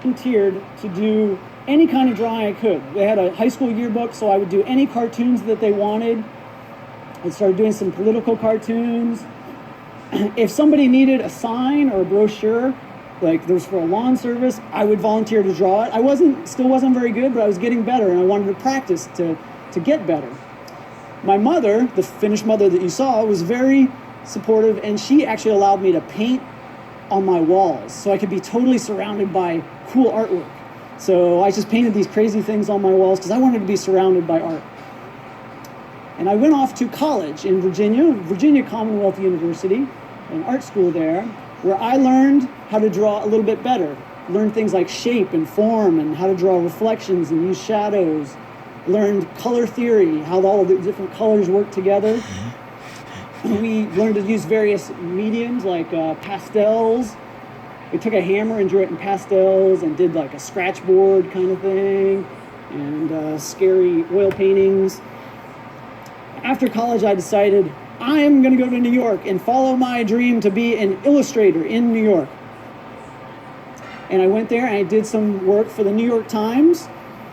volunteered to do any kind of drawing I could. They had a high school yearbook, so I would do any cartoons that they wanted. I started doing some political cartoons. If somebody needed a sign or a brochure, like there was for a lawn service, I would volunteer to draw it. Still wasn't very good, but I was getting better, and I wanted to practice to get better. My mother, the Finnish mother that you saw, was very supportive, and she actually allowed me to paint on my walls so I could be totally surrounded by cool artwork. So I just painted these crazy things on my walls because I wanted to be surrounded by art. And I went off to college in Virginia Commonwealth University, an art school there, where I learned how to draw a little bit better. Learned things like shape and form and how to draw reflections and use shadows. Learned color theory, how all the different colors work together. We learned to use various mediums like pastels. We took a hammer and drew it in pastels and did like a scratch board kind of thing, and scary oil paintings. After college, I decided I am going to go to New York and follow my dream to be an illustrator in New York. And I went there and I did some work for the New York Times.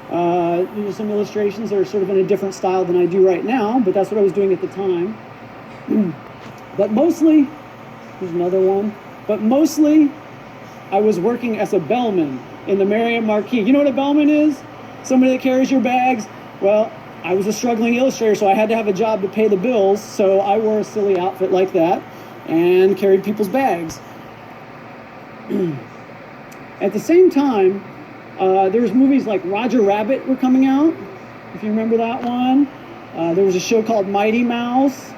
Some illustrations that are sort of in a different style than I do right now, but that's what I was doing at the time. But mostly, here's another one, but mostly I was working as a bellman in the Marriott Marquis. You know what a bellman is? Somebody that carries your bags. Well, I was a struggling illustrator, so I had to have a job to pay the bills, so I wore a silly outfit like that and carried people's bags. At the same time, there was movies like Roger Rabbit were coming out, if you remember that one. There was a show called Mighty Mouse.